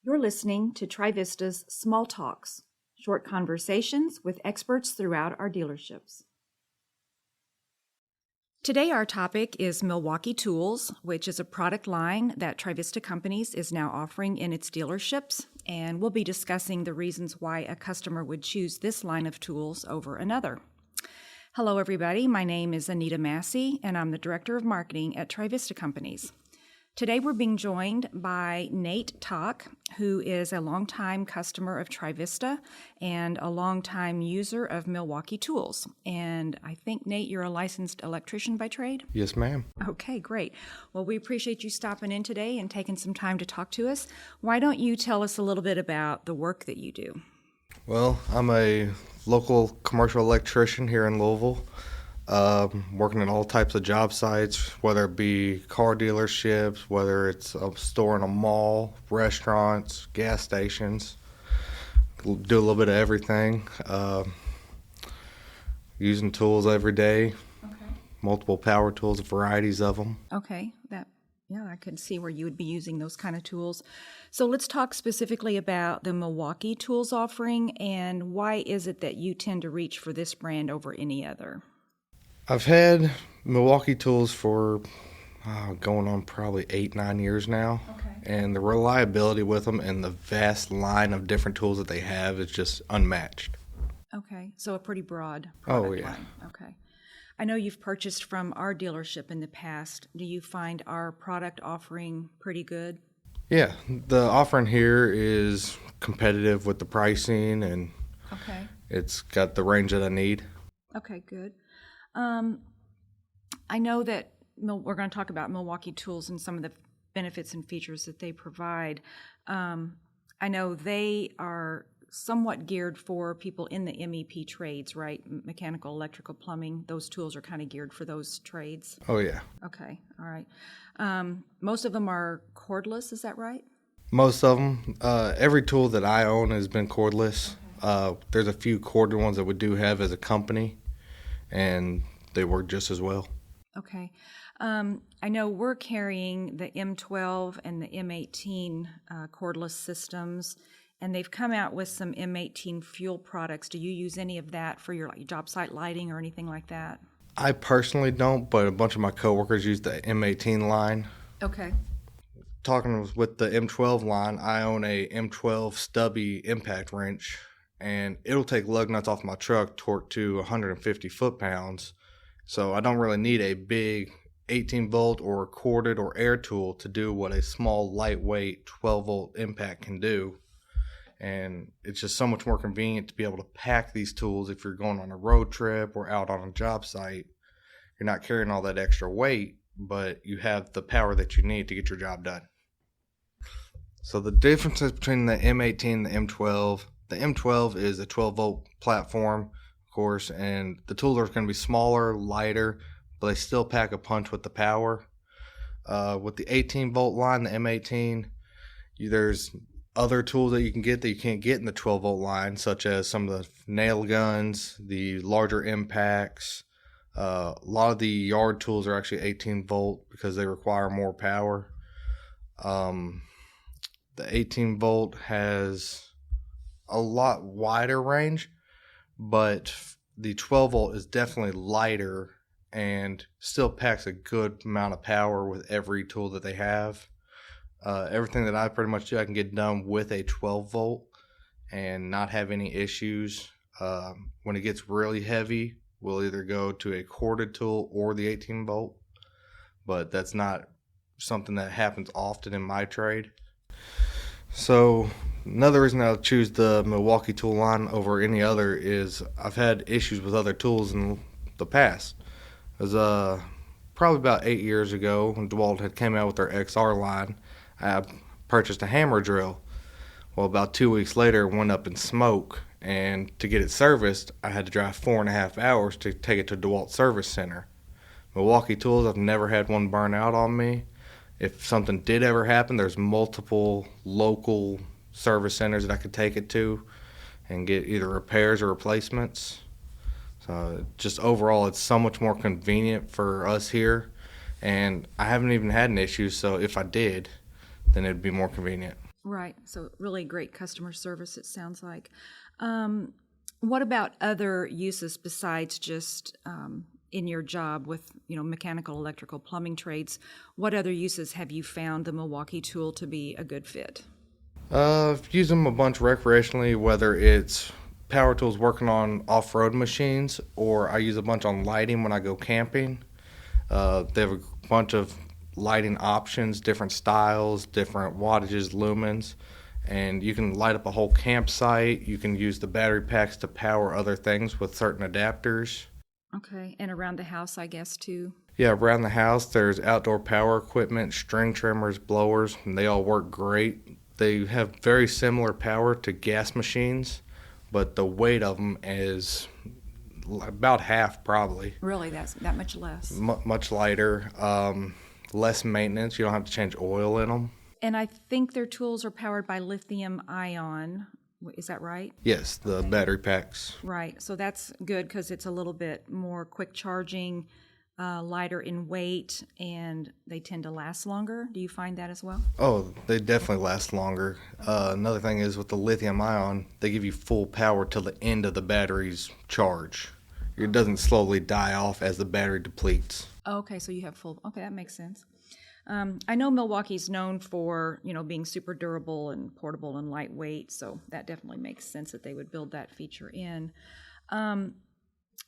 You're listening to Trivista's Small Talks, short conversations with experts throughout our dealerships. Today our topic is Milwaukee Tools, which is a product line that Trivista Companies is now offering in its dealerships, and we'll be discussing the reasons why a customer would choose this line of tools over another. Hello everybody, my name is Anita Massey, and I'm the Director of Marketing at Trivista Companies. Today we're being joined by Nate Tock, who is a longtime customer of Trivista and a longtime user of Milwaukee Tools. And I think, Nate, you're a licensed electrician by trade? Yes, ma'am. Okay, great. Well, we appreciate you stopping in today and taking some time to talk to us. Why don't you tell us a little bit about the work that you do? Well, I'm a local commercial electrician here in Louisville. Working in all types of job sites, whether it be car dealerships, whether it's a store in a mall, restaurants, gas stations. Do a little bit of everything. Using tools every day. Okay. Multiple power tools, varieties of them. Okay, I could see where you would be using those kind of tools. So let's talk specifically about the Milwaukee Tools offering, and why is it that you tend to reach for this brand over any other? I've had Milwaukee Tools for going on probably 8-9 years now. Okay. And the reliability with them and the vast line of different tools that they have is just unmatched. Okay, so a pretty broad Oh, product yeah. line. Okay. I know you've purchased from our dealership in the past. Do you find our product offering pretty good? Yeah, the offering here is competitive with the pricing, and Okay. it's got the range that I need. Okay, good. I know that we're going to talk about Milwaukee Tools and some of the benefits and features that they provide. I know they are somewhat geared for people in the MEP trades, right? Mechanical, electrical, plumbing. Those tools are kind of geared for those trades. Oh, yeah. Okay, all right. Most of them are cordless, is that right? Most of them. Every tool that I own has been cordless. Okay. There's a few corded ones that we do have as a company, and they work just as well. Okay. I know we're carrying the M12 and the M18 cordless systems, and they've come out with some M18 fuel products. Do you use any of that for your job site lighting or anything like that? I personally don't, but a bunch of my coworkers use the M18 line. Okay. Talking with the M12 line, I own a M12 stubby impact wrench, and it'll take lug nuts off my truck torqued to 150 foot-pounds. So I don't really need a big 18-volt or corded or air tool to do what a small, lightweight 12-volt impact can do. And it's just so much more convenient to be able to pack these tools if you're going on a road trip or out on a job site. You're not carrying all that extra weight, but you have the power that you need to get your job done. So the differences between the M18 and the M12 is a 12-volt platform, of course, and the tools are going to be smaller, lighter, but they still pack a punch with the power. With the 18-volt line, the M18, there's other tools that you can get that you can't get in the 12-volt line, such as some of the nail guns, the larger impacts. A lot of the yard tools are actually 18-volt because they require more power. The 18-volt has a lot wider range, but the 12-volt is definitely lighter and still packs a good amount of power with every tool that they have. Everything that I pretty much do, I can get done with a 12-volt and not have any issues. When it gets really heavy, we'll either go to a corded tool or the 18-volt, but that's not something that happens often in my trade. So another reason I'll choose the Milwaukee tool line over any other is I've had issues with other tools in the past. It was probably about 8 years ago when DeWalt had came out with their XR line. I purchased a hammer drill. Well, about 2 weeks later, it went up in smoke, and to get it serviced, I had to drive 4.5 hours to take it to DeWalt Service Center. Milwaukee Tools, I've never had one burn out on me. If something did ever happen, there's multiple local service centers that I could take it to and get either repairs or replacements. So just overall, it's so much more convenient for us here, and I haven't even had an issue, so if I did, then it'd be more convenient. Right. So really great customer service, it sounds like. What about other uses besides just in your job with, mechanical, electrical, plumbing trades? What other uses have you found the Milwaukee tool to be a good fit? Use them a bunch recreationally, whether it's power tools working on off-road machines, or I use a bunch on lighting when I go camping. They have a bunch of lighting options, different styles, different wattages, lumens, and you can light up a whole campsite. You can use the battery packs to power other things with certain adapters. Okay, and around the house, I guess, too. Yeah, around the house, there's outdoor power equipment, string trimmers, blowers, and they all work great. They have very similar power to gas machines, but the weight of them is about half, probably. Really, that's that much less. Much lighter, less maintenance. You don't have to change oil in them. And I think their tools are powered by lithium ion. Is that right? Yes, the battery packs. Right. So that's good because it's a little bit more quick charging, lighter in weight, and they tend to last longer. Do you find that as well? Oh, they definitely last longer. Another thing is with the lithium ion, they give you full power till the end of the battery's charge. It doesn't slowly die off as the battery depletes. Okay, so you have full. Okay, that makes sense. I know Milwaukee's known for, being super durable and portable and lightweight, so that definitely makes sense that they would build that feature in.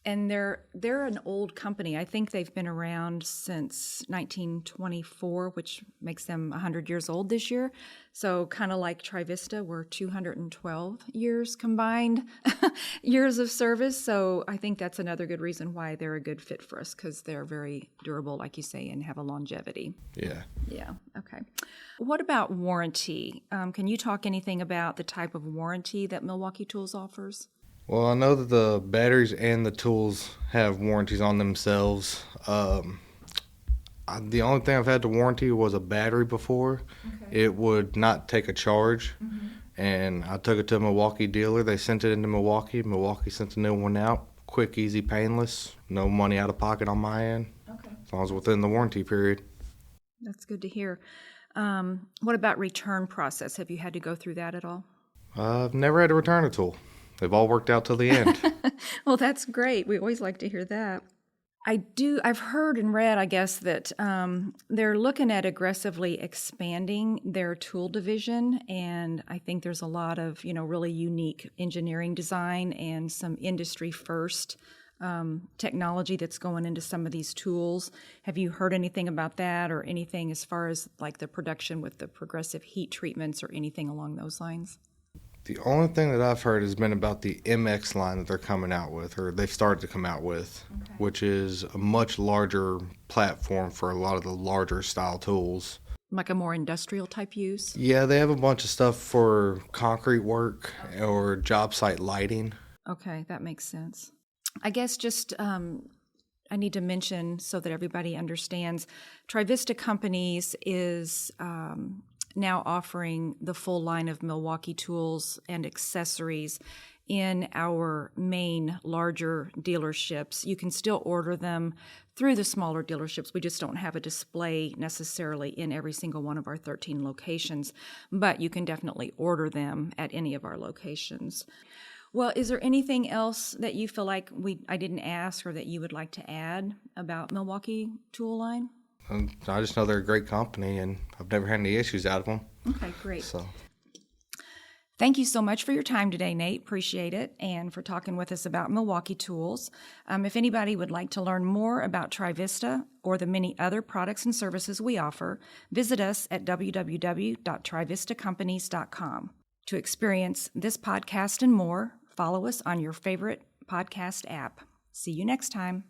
And they're an old company. I think they've been around since 1924, which makes them 100 years old this year. So kind of like Trivista, we're 212 years combined years of service. So I think that's another good reason why they're a good fit for us, because they're very durable, like you say, and have a longevity. Yeah. Yeah, okay. What about warranty? Can you talk anything about the type of warranty that Milwaukee Tools offers? Well, I know that the batteries and the tools have warranties on themselves. The only thing I've had to warranty was a battery before. Okay. It would not take a charge, and I took it to a Milwaukee dealer. They sent it into Milwaukee. Milwaukee sent a new one out. Quick, easy, painless. No money out of pocket on my end. Okay. As long as it's within the warranty period. That's good to hear. What about return process? Have you had to go through that at all? I've never had to return a tool. They've all worked out till the end. Well, that's great. We always like to hear that. I've heard and read, I guess, that they're looking at aggressively expanding their tool division, and I think there's a lot of, really unique engineering design and some industry first technology that's going into some of these tools. Have you heard anything about that, or anything as far as like the production with the progressive heat treatments or anything along those lines? The only thing that I've heard has been about the MX line that they're coming out with, or they've started to come out with, which is a much larger platform for a lot of the larger style tools. Like a more industrial type use? Yeah, they have a bunch of stuff for concrete work or job site lighting. Okay, that makes sense. I guess just I need to mention so that everybody understands, Trivista Companies is now offering the full line of Milwaukee tools and accessories in our main larger dealerships. You can still order them through the smaller dealerships. We just don't have a display necessarily in every single one of our 13 locations, but you can definitely order them at any of our locations. Well, is there anything else that you feel like I didn't ask or that you would like to add about Milwaukee Tool Line? I just know they're a great company, and I've never had any issues out of them. Okay, great. So, thank you so much for your time today, Nate. Appreciate it, and for talking with us about Milwaukee Tools. If anybody would like to learn more about Trivista or the many other products and services we offer, visit us at www.trivistacompanies.com. To experience this podcast and more, follow us on your favorite podcast app. See you next time.